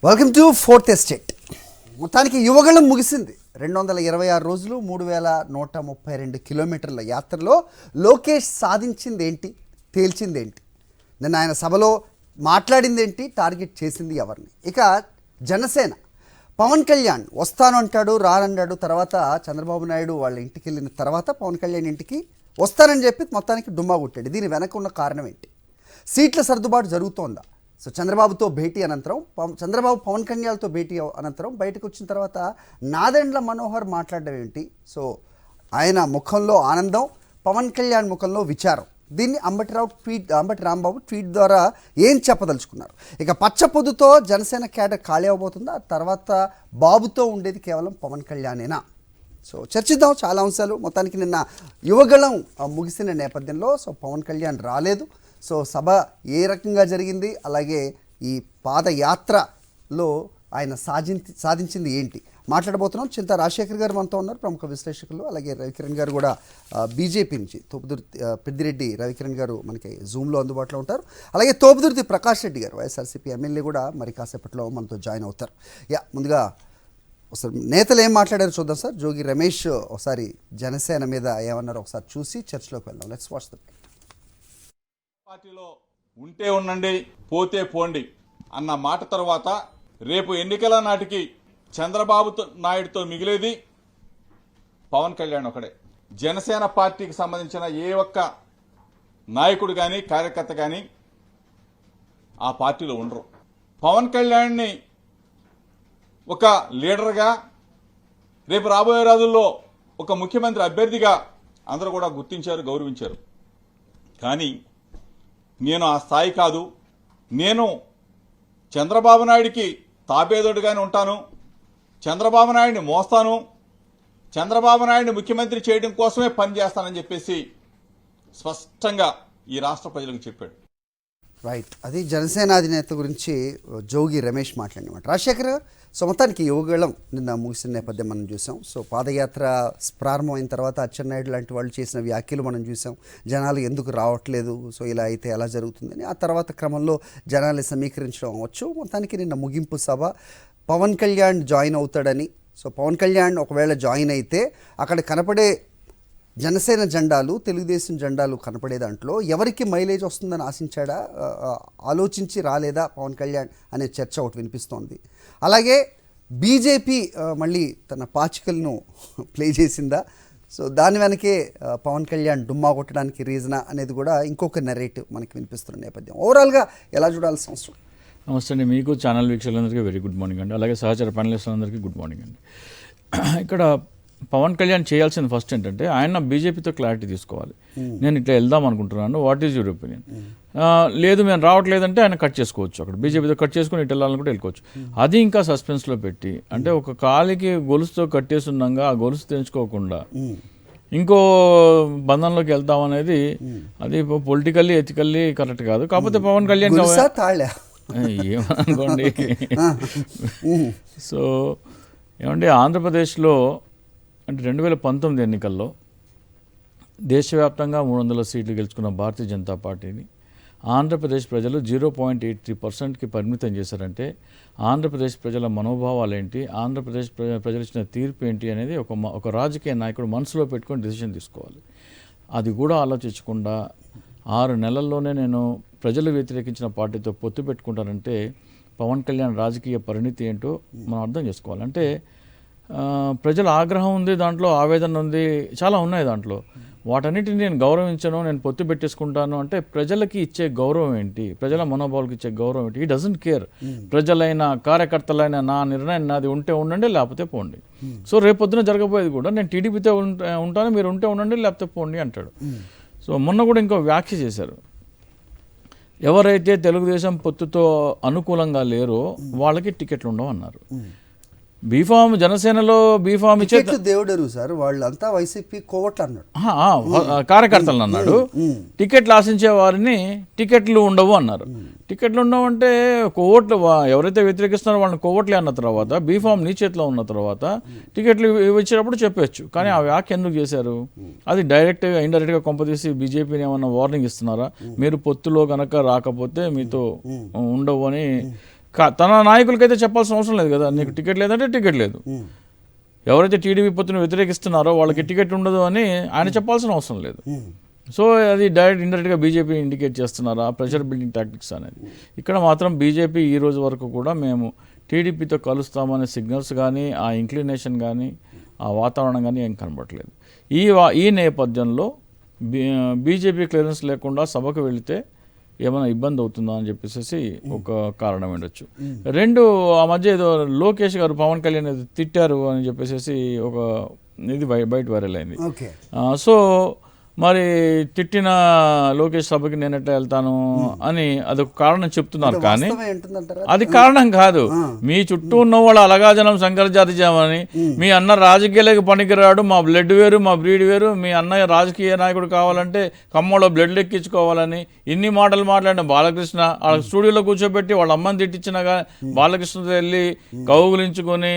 Welcome to fourth estate. మొత్తానికి యువగళం ముగిసింది. 226 రోజులు 3132 కిలోమీటర్ల యాత్రలో లోకేష్ సాధించింది ఏంటి, తేల్చింది ఏంటి, నిన్న ఆయన సభలో మాట్లాడింది ఏంటి, టార్గెట్ చేసింది ఎవరిని? ఇక జనసేన పవన్ కళ్యాణ్ వస్తాను అంటాడు, రానంటాడు. తర్వాత చంద్రబాబు నాయుడు వాళ్ళ ఇంటికి వెళ్ళిన తర్వాత పవన్ కళ్యాణ్ ఇంటికి వస్తానని చెప్పి మొత్తానికి డుమ్మా కొట్టాడు. దీని వెనక ఉన్న కారణం ఏంటి? సీట్ల సర్దుబాటు జరుగుతోందా? సో చంద్రబాబుతో భేటీ అనంతరం, చంద్రబాబు పవన్ కళ్యాణ్తో భేటీ అనంతరం బయటకు వచ్చిన తర్వాత నాదెండ్ల మనోహర్ మాట్లాడడం ఏంటి? సో ఆయన ముఖంలో ఆనందం, పవన్ కళ్యాణ్ ముఖంలో విచారం. దీన్ని అంబటి రాంబాబు ట్వీట్ ద్వారా ఏం చెప్పదలుచుకున్నారు? ఇక పచ్చపొద్దుతో జనసేన క్యాడర్ ఖాళీ అవబోతుందా? తర్వాత బాబుతో ఉండేది కేవలం పవన్ కళ్యాణేనా? సో చర్చిద్దాం చాలా అంశాలు. మొత్తానికి నిన్న యువగళం ముగిసిన నేపథ్యంలో సో పవన్ కళ్యాణ్ రాలేదు. సో సభ ఏ రకంగా జరిగింది, అలాగే ఈ పాదయాత్రలో ఆయన సాధించింది ఏంటి మాట్లాడబోతున్నాం. చింతా రాజశేఖర్ గారు మనతో ఉన్నారు, ప్రముఖ విశ్లేషకులు. అలాగే రవికిరణ్ గారు కూడా బీజేపీ నుంచి, తోపుదుర్తి పెద్దిరెడ్డి రవికిరణ్ గారు మనకి జూమ్లో అందుబాటులో ఉంటారు. అలాగే తోపుదుర్తి ప్రకాష్ రెడ్డి గారు వైఎస్ఆర్సీపీ ఎమ్మెల్యే కూడా మరి కాసేపట్లో మనతో జాయిన్ అవుతారు. ముందుగా ఒకసారి నేతలు ఏం మాట్లాడారో చూద్దాం సార్. జోగి రమేష్ ఒకసారి జనసేన మీద ఏమన్నారో ఒకసారి చూసి చర్చలోకి వెళ్దాం. లెట్స్ వాచ్ ద పార్టీలో ఉంటే ఉండండి, పోతే పోండి అన్న మాట తర్వాత రేపు ఎన్నికల నాటికి చంద్రబాబు నాయుడుతో మిగిలేది పవన్ కళ్యాణ్ ఒకడే. జనసేన పార్టీకి సంబంధించిన ఏ ఒక్క నాయకుడు కానీ కార్యకర్త కానీ ఆ పార్టీలో ఉండరు. పవన్ కళ్యాణ్ని ఒక లీడర్గా, రేపు రాబోయే రోజుల్లో ఒక ముఖ్యమంత్రి అభ్యర్థిగా అందరూ కూడా గుర్తించారు, గౌరవించారు. కానీ నేను ఆ స్థాయి కాదు. నేను చంద్రబాబు నాయుడికి తాబేదోడుగానే ఉంటాను, చంద్రబాబు నాయుడిని మోస్తాను, చంద్రబాబు నాయుడిని ముఖ్యమంత్రి చేయడం కోసమే పనిచేస్తానని చెప్పేసి స్పష్టంగా ఈ రాష్ట్ర ప్రజలకు చెప్పాడు. రైట్, అది జనసేన అధినేత గురించి జోగి రమేష్ మాట్లాడినమాట. రాజశేఖర్, సో మొత్తానికి యువగళం నిన్న ముగిసిన నేపథ్యం మనం చూసాం. సో పాదయాత్ర ప్రారంభమైన తర్వాత అచ్చెన్నాయుడు లాంటి వాళ్ళు చేసిన వ్యాఖ్యలు మనం చూసాం. జనాలు ఎందుకు రావట్లేదు, సో ఇలా అయితే ఎలా జరుగుతుందని. ఆ తర్వాత క్రమంలో జనాల్ని సమీకరించడం అవ్వచ్చు. మొత్తానికి నిన్న ముగింపు సభ, పవన్ కళ్యాణ్ జాయిన్ అవుతాడని. సో పవన్ కళ్యాణ్ ఒకవేళ జాయిన్ అయితే అక్కడ కనపడే జనసేన జెండాలు, తెలుగుదేశం జెండాలు కనపడే దాంట్లో ఎవరికి మైలేజ్ వస్తుందని ఆశించాడా, ఆలోచించి రాలేదా పవన్ కళ్యాణ్ అనే చర్చ ఒకటి వినిపిస్తోంది. అలాగే బీజేపీ మళ్ళీ తన పాచికలను ప్లే చేసిందా, సో దాని వెనకే పవన్ కళ్యాణ్ డుమ్మా కొట్టడానికి రీజనా అనేది కూడా ఇంకొక నెరేటివ్ మనకి వినిపిస్తున్న నేపథ్యం. ఓవరాల్గా ఎలా చూడాల్సిన అవసరం? నమస్తే అండి, మీకు ఛానల్ వీక్షకులందరికీ వెరీ గుడ్ మార్నింగ్ అండి. అలాగే సహచర ప్యానలిస్టులందరికీ గుడ్ మార్నింగ్ అండి. ఇక్కడ పవన్ కళ్యాణ్ చేయాల్సిన ఫస్ట్ ఏంటంటే ఆయన బీజేపీతో క్లారిటీ తీసుకోవాలి. నేను ఇట్లా వెళ్దాం అనుకుంటున్నాను, వాట్ ఈజ్ యువర్ ఒపీనియన్? లేదు మేము రావట్లేదంటే ఆయన కట్ చేసుకోవచ్చు, అక్కడ బీజేపీతో కట్ చేసుకుని ఇటు వెళ్ళాలనుకుంటే వెళ్ళిపోవచ్చు. అది ఇంకా సస్పెన్స్లో పెట్టి, అంటే ఒక కాలికి గొలుసుతో కట్టేస్తున్నాగా ఆ గొలుసు తెంచుకోకుండా ఇంకో బంధంలోకి వెళ్తాం అనేది అది పొలిటికల్లీ ఎథికల్లీ కరెక్ట్ కాదు. కాకపోతే పవన్ కళ్యాణ్ ఏమనుకోండి. సో ఏమంటే ఆంధ్రప్రదేశ్లో అంటే 2019 ఎన్నికల్లో దేశవ్యాప్తంగా 300 సీట్లు గెలుచుకున్న భారతీయ జనతా పార్టీని ఆంధ్రప్రదేశ్ ప్రజలు 0.83%కి పరిమితం చేశారంటే ఆంధ్రప్రదేశ్ ప్రజల మనోభావాలు ఏంటి, ఆంధ్రప్రదేశ్ ప్రజలు ఇచ్చిన తీర్పు ఏంటి అనేది ఒక రాజకీయ నాయకుడు మనసులో పెట్టుకొని డెసిషన్ తీసుకోవాలి. అది కూడా ఆలోచించకుండా 6 నెలల్లోనే నేను ప్రజలు వ్యతిరేకించిన పార్టీతో పొత్తు పెట్టుకుంటానంటే పవన్ కళ్యాణ్ రాజకీయ పరిణితి ఏంటో మనం అర్థం చేసుకోవాలి. అంటే ప్రజల ఆగ్రహం ఉంది, దాంట్లో ఆవేదన ఉంది, చాలా ఉన్నాయి దాంట్లో. వాటన్నిటిని నేను గౌరవించను, నేను పొత్తు పెట్టేసుకుంటాను అంటే ప్రజలకి ఇచ్చే గౌరవం ఏంటి, ప్రజల మనోభావాలకు ఇచ్చే గౌరవం ఏంటి? ఈ డజంట్ కేర్. ప్రజలైనా కార్యకర్తలైనా నా నిర్ణయం నాది, ఉంటే ఉండండి లేకపోతే పోండి. సో రేపొద్దున జరగబోయేది కూడా నేను టీడీపీతో ఉంటాను, మీరు ఉంటే ఉండండి లేకపోతే పోండి అంటాడు. సో మొన్న కూడా ఇంకో వ్యాఖ్య చేశారు, ఎవరైతే తెలుగుదేశం పొత్తుతో అనుకూలంగా లేరో వాళ్ళకి టికెట్లు ఉండవు అన్నారు. బీఫామ్ జనసేనలో బీఫామ్ ఇచ్చే దేవుడరు సార్, వాళ్ళంతా వైసీపీ కోవట్లు అన్నాడు, కార్యకర్తలను అన్నాడు. టికెట్లు ఆశించే వారిని టికెట్లు ఉండవు అన్నారు. టికెట్లు ఉండవు అంటే కోవట్లు, ఎవరైతే వ్యతిరేకిస్తున్నారో వాళ్ళని కోవట్లే అన్న తర్వాత బీఫామ్ నీ చేతిలో ఉన్న తర్వాత టికెట్లు ఇచ్చేటప్పుడు చెప్పచ్చు. కానీ ఆ వ్యాఖ్య ఎందుకు చేశారు? అది డైరెక్ట్గా ఇండైరెక్ట్గా కొంపదీసి బీజేపీని ఏమన్నా వార్నింగ్ ఇస్తున్నారా? మీరు పొత్తులో కనుక రాకపోతే మీతో ఉండవు అని తన నాయకులకైతే చెప్పాల్సిన అవసరం లేదు కదా, నీకు టికెట్ లేదంటే టికెట్ లేదు. ఎవరైతే టీడీపీ పొత్తును వ్యతిరేకిస్తున్నారో వాళ్ళకి టికెట్ ఉండదు అని ఆయన చెప్పాల్సిన అవసరం లేదు. సో అది డైరెక్ట్ ఇండైరెక్ట్గా బీజేపీ ఇండికేట్ చేస్తున్నారు ఆ ప్రెషర్ బిల్డింగ్ టాక్టిక్స్ అనేది. ఇక్కడ మాత్రం బీజేపీ ఈ రోజు వరకు కూడా మేము టీడీపీతో కలుస్తామనే సిగ్నల్స్ కానీ ఆ ఇంక్లినేషన్ కానీ ఆ వాతావరణం కానీ ఏం కనబడట్లేదు. ఈ నేపథ్యంలో బీజేపీ క్లియరెన్స్ లేకుండా సభకు వెళితే ఏమైనా ఇబ్బంది అవుతుందా అని చెప్పేసి ఒక కారణం ఉండొచ్చు. రెండు, ఆ మధ్య ఏదో లోకేష్ గారు పవన్ కళ్యాణ్ ఏదో తిట్టారు అని చెప్పేసి ఒక ఇది బయట వైరల్ అయింది. సో మరి తిట్టిన లోకేష్ సభకి నేను ఎట్లా వెళ్తాను అని అదొక కారణం చెప్తున్నారు, కానీ అది కారణం కాదు. మీ చుట్టూ ఉన్న వాళ్ళు అలగాజనం శంకర జాతి జామని, మీ అన్న రాజకీయాలకు పనికిరాడు, మా బ్లడ్ వేరు మా బ్రీడ్ వేరు, మీ అన్నయ్య రాజకీయ నాయకుడు కావాలంటే ఖమ్మంలో బ్లడ్ ఎక్కించుకోవాలని ఇన్ని మాటలు మాట్లాడిన బాలకృష్ణ వాళ్ళ స్టూడియోలో కూర్చోబెట్టి వాళ్ళ అమ్మని తిట్టించిన బాలకృష్ణతో వెళ్ళి కౌగులించుకొని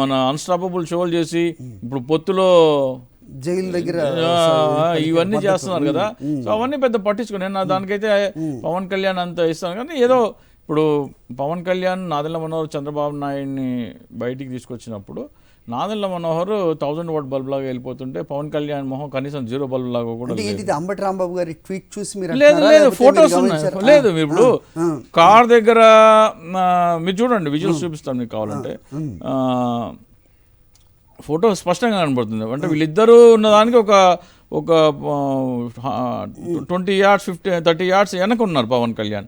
మన అన్స్టాపబుల్ షోలు చేసి ఇప్పుడు పొత్తులో జైలు దగ్గర ఇవన్నీ చేస్తున్నారు కదా. సో అవన్నీ పెద్ద పట్టించుకుని నేను దానికైతే పవన్ కళ్యాణ్ అంత ఇస్తాను. కానీ ఏదో ఇప్పుడు పవన్ కళ్యాణ్ నాదెళ్ల మనోహర్ చంద్రబాబు నాయుడిని బయటికి తీసుకొచ్చినప్పుడు నాదెళ్ల మనోహర్ 1000 వాట్ బల్బ్ లాగా వెళ్ళిపోతుంటే పవన్ కళ్యాణ్ మొహం కనీసం 0 బల్బ్ లాగా కూడా అంబటి రాంబాబు గారి ట్వీట్ చూసి లేదు ఫొటోస్ ఉన్నాయి. లేదు ఇప్పుడు కార్ దగ్గర మీరు చూడండి, విజువల్స్ చూపిస్తాను మీకు కావాలంటే. ఫోటో స్పష్టంగా కనబడుతుంది. అంటే వీళ్ళిద్దరూ ఉన్నదానికి ఒక 20 yards 30 yards వెనక ఉన్నారు పవన్ కళ్యాణ్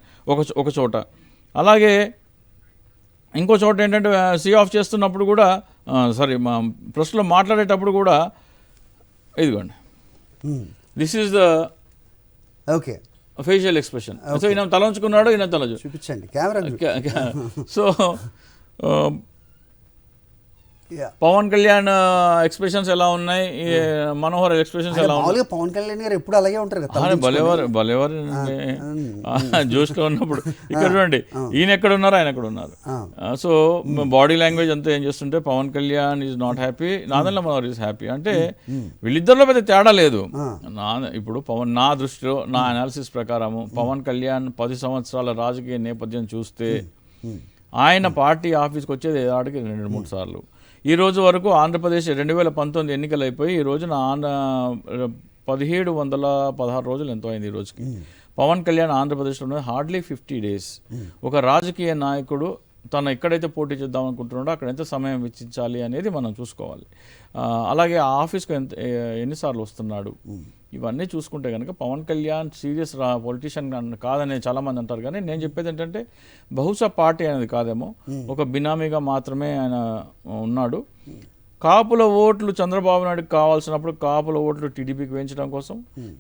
ఒక చోట. అలాగే ఇంకో చోట ఏంటంటే సీ ఆఫ్ చేస్తున్నప్పుడు కూడా మా ప్రెస్లో మాట్లాడేటప్పుడు కూడా ఇదిగోండి, this is the okay facial expression. So ఈయన తల ఉంచుకున్నాడు, ఈయన తల చూపించండి camera. So Pawan Kalyan expressions ఎలా ఉన్నాయి, మనోహర్ ఎక్స్ప్రెషన్స్ ఎలా ఉన్నాయి. పవన్ కళ్యాణ్ గారు ఎప్పుడు అలాగే ఉంటారు కదా, భలేవారు జోష్లో ఉన్నప్పుడు. ఇక్కడ చూడండి, ఈయన ఎక్కడ ఉన్నారు, ఆయన ఎక్కడ ఉన్నారు. సో బాడీ లాంగ్వేజ్ అంతా ఏం చేస్తుంటే Pawan Kalyan is not happy, Nadendla Manohar is happy. అంటే వీళ్ళిద్దరిలో పెద్ద తేడా లేదు. ఇప్పుడు నా దృష్టిలో, నా అనాలిసిస్ ప్రకారము పవన్ కళ్యాణ్ 10 సంవత్సరాల రాజకీయ నేపథ్యం చూస్తే ఆయన పార్టీ ఆఫీస్కి వచ్చేది ఆడికి 2-3 సార్లు. ఈ రోజు వరకు ఆంధ్రప్రదేశ్ 2019 ఎన్నికలు అయిపోయి ఈ రోజున 1716 రోజులు ఎంతో అయింది ఈ రోజుకి. పవన్ కళ్యాణ్ ఆంధ్రప్రదేశ్లో హార్డ్లీ 50 days. ఒక రాజకీయ నాయకుడు తను ఎక్కడైతే పోటీ చేద్దాం అనుకుంటున్నాడో అక్కడ ఎంత సమయం వెచ్చించాలి అనేది మనం చూసుకోవాలి. అలాగే ఆ ఆఫీస్కి ఎన్నిసార్లు వస్తున్నాడు, ఇవన్నీ చూసుకుంటే కనుక పవన్ కళ్యాణ్ సీరియస్ పొలిటీషియన్ కాదని చాలామంది అంటారు. కానీ నేను చెప్పేది ఏంటంటే బహుశా పార్టీ అనేది కాదేమో, ఒక బినామీగా మాత్రమే ఆయన ఉన్నాడు. కాపుల ఓట్లు చంద్రబాబు నాయుడుకి కావాల్సినప్పుడు కాపుల ఓట్లు టీడీపీకి వేయించడం కోసం,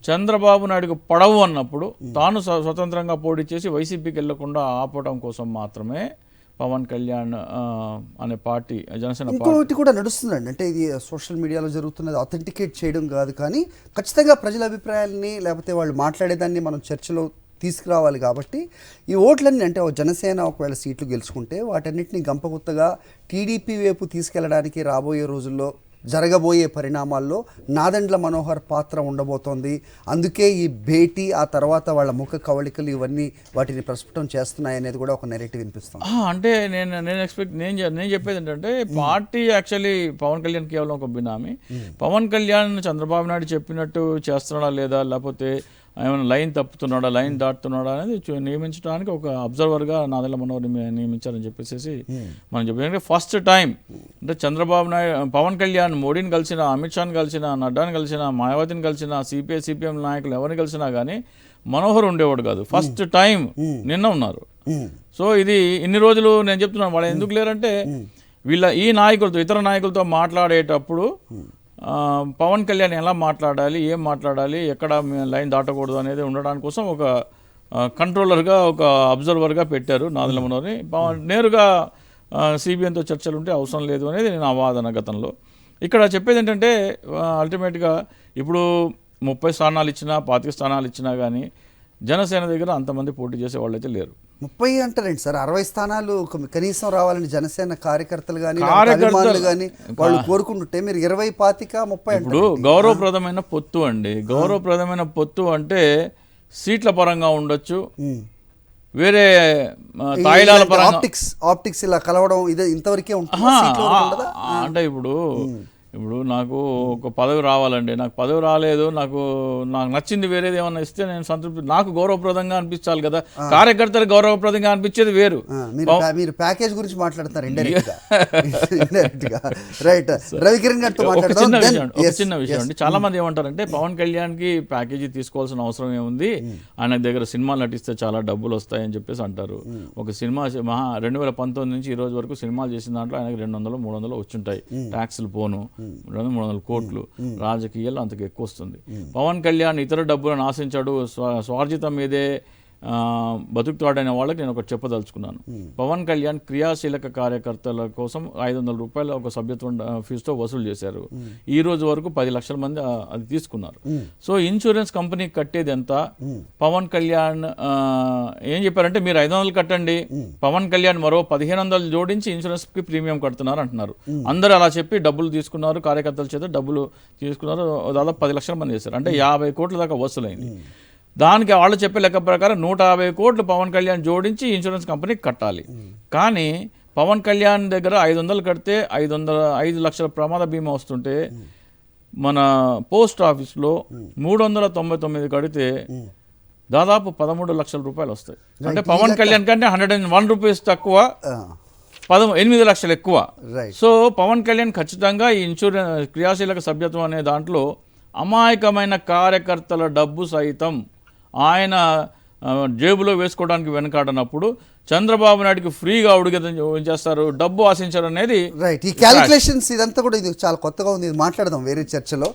చంద్రబాబు నాయుడుకు పడవు అన్నప్పుడు తాను స్వతంత్రంగా పోటీ చేసి వైసీపీకి వెళ్లకుండా ఆపడం కోసం మాత్రమే పవన్ కళ్యాణ్ అనే పార్టీ, జనసేన ఇంకోటి కూడా నడుస్తుందండి. అంటే ఇది సోషల్ మీడియాలో జరుగుతున్నది అథెంటికేట్ చేయడం కాదు, కానీ ఖచ్చితంగా ప్రజల అభిప్రాయాలని లేకపోతే వాళ్ళు మాట్లాడేదాన్ని మనం చర్చలో తీసుకురావాలి. కాబట్టి ఈ ఓట్లన్నీ అంటే జనసేన ఒకవేళ సీట్లు గెలుచుకుంటే వాటన్నిటిని గంపగుత్తగా టీడీపీ వైపు తీసుకెళ్లడానికి రాబోయే రోజుల్లో జరగబోయే పరిణామాల్లో నాదెండ్ల మనోహర్ పాత్ర ఉండబోతోంది. అందుకే ఈ భేటీ, ఆ తర్వాత వాళ్ళ ముఖ కవళికలు ఇవన్నీ వాటిని ప్రస్ఫుటం చేస్తున్నాయి అనేది కూడా ఒక నెరేటివ్ వినిపిస్తుంది. అంటే నేను చెప్పేది ఏంటంటే పార్టీ యాక్చువల్లీ పవన్ కళ్యాణ్ కేవలం ఒక బినామీ. పవన్ కళ్యాణ్ చంద్రబాబు నాయుడు చెప్పినట్టు చేస్తున్నాడా లేదా, లేకపోతే ఏమైనా లైన్ తప్పుతున్నాడా, లైన్ దాటుతున్నాడా అనేది నియమించడానికి ఒక అబ్జర్వర్గా నాదెళ్ల మనోహర్ నియమించారని చెప్పేసి మనం చెప్పాం. ఫస్ట్ టైం అంటే చంద్రబాబు నాయుడు, పవన్ కళ్యాణ్ మోడీని కలిసిన, అమిత్ షాని కలిసిన, నడ్డాని కలిసిన, మాయావతిని కలిసిన, సిపిఎం నాయకులు ఎవరిని కలిసినా కానీ మనోహర్ ఉండేవాడు కాదు. ఫస్ట్ టైం నిన్న ఉన్నారు. సో ఇది ఇన్ని రోజులు నేను చెప్తున్నాను, వాళ్ళు ఎందుకు లేరంటే ఈ నాయకులతో, ఇతర నాయకులతో మాట్లాడేటప్పుడు పవన్ కళ్యాణ్ ఎలా మాట్లాడాలి, ఏం మాట్లాడాలి, ఎక్కడ లైన్ దాటకూడదు అనేది ఉండడానికి కోసం ఒక కంట్రోలర్గా, ఒక అబ్జర్వర్గా పెట్టారు నాదెళ్ల మనోహర్ని. నేరుగా సిబిఎన్తో చర్చలు ఉంటే అవసరం లేదు అనేది నా వాదన గతంలో. ఇక్కడ చెప్పేది ఏంటంటే అల్టిమేట్గా ఇప్పుడు 30 స్థానాలు ఇచ్చినా 25 స్థానాలు ఇచ్చినా కానీ జనసేన దగ్గర అంతమంది పోటీ చేసే వాళ్ళు అయితే లేరు. 30 అంటారండి సార్, 60 స్థానాలు కనీసం రావాలని జనసేన కార్యకర్తలు కానీ అభిమానులు కానీ వాళ్ళు కోరుకుంటుంటే మీరు 20, 25, 30. ఇప్పుడు గౌరవప్రదమైన పొత్తు అండి. గౌరవప్రదమైన పొత్తు అంటే సీట్ల పరంగా ఉండొచ్చు, వేరే తాయిలాల పరంగా ఆప్టిక్స్ ఇలా కలవడం ఇదే ఇంతవరకే ఉంటుంది అంటే ఇప్పుడు నాకు ఒక పదవి రావాలండి, నాకు పదవి రాలేదు, నాకు నచ్చింది వేరేది ఏమన్నా ఇస్తే నేను సంతృప్తి, నాకు గౌరవప్రదంగా అనిపించాలి కదా, కార్యకర్తలకు గౌరవప్రదంగా అనిపించేది వేరు. మీరు ప్యాకేజ్ గురించి మాట్లాడుతున్నారు ఇండైరెక్ట్ గా రైట్. రవికిరణ్ గారితో ఒక చిన్న విషయం అండి, చాలా మంది ఏమంటారంటే పవన్ కళ్యాణ్ కి ప్యాకేజీ తీసుకోవాల్సిన అవసరం ఏముంది, ఆయన దగ్గర సినిమాలు నటిస్తే చాలా డబ్బులు వస్తాయని చెప్పేసి అంటారు. ఒక సినిమా 2019 నుంచి ఈ రోజు వరకు సినిమాలు చేసిన దాంట్లో ఆయనకి 200-300 వచ్చుంటాయి, ట్యాక్సులు పోను 200-300 కోట్లు, రాజకీయాలు అంతకు ఎక్కువ వస్తుంది. పవన్ కళ్యాణ్ ఇతర డబ్బులను ఆశించాడు, స్వార్జితం మీదే బతుకుతాడనే వాళ్ళకి నేను ఒకటి చెప్పదలుచుకున్నాను. పవన్ కళ్యాణ్ క్రియాశీలక కార్యకర్తల కోసం 500 రూపాయలు ఒక సభ్యత్వం ఫీజుతో వసూలు చేశారు. ఈ రోజు వరకు 10 లక్షల మంది అది తీసుకున్నారు. సో ఇన్సూరెన్స్ కంపెనీకి కట్టేది ఎంత? పవన్ కళ్యాణ్ ఏం చెప్పారంటే మీరు 500 కట్టండి, పవన్ కళ్యాణ్ మరో 1500 జోడించి ఇన్సూరెన్స్ కి ప్రీమియం కడుతున్నారు అంటున్నారు. అందరూ అలా చెప్పి డబ్బులు తీసుకున్నారు, కార్యకర్తల చేత డబ్బులు తీసుకున్నారు, దాదాపు 10 లక్షల మంది చేశారు, అంటే 50 కోట్ల దాకా వసూలైంది. దానికి వాళ్ళు చెప్పే లెక్క ప్రకారం 150 కోట్లు పవన్ కళ్యాణ్ జోడించి ఇన్సూరెన్స్ కంపెనీకి కట్టాలి. కానీ పవన్ కళ్యాణ్ దగ్గర 500 కడితే 5 లక్షల ప్రమాద బీమా వస్తుంటే మన పోస్ట్ ఆఫీస్లో 399 కడితే దాదాపు 13 లక్షల రూపాయలు వస్తాయి. అంటే పవన్ కళ్యాణ్ కంటే 101 రూపీస్ తక్కువ, 8 లక్షలు ఎక్కువ. సో పవన్ కళ్యాణ్ ఖచ్చితంగా ఈ ఇన్సూరెన్స్ క్రియాశీలక సభ్యత్వం అనే దాంట్లో అమాయకమైన కార్యకర్తల డబ్బు సైతం ఆయన జేబులో వేసుకోవడానికి వెనకాడనప్పుడు చంద్రబాబు నాయుడుకి ఫ్రీగా ఏం చేస్తారు, డబ్బు ఆశించారు అనేది రైట్. ఈ క్యాలిక్యులేషన్స్ ఇదంతా కూడా ఇది చాలా కొత్తగా ఉంది, ఇది మాట్లాడదాం వేరే చర్చలో.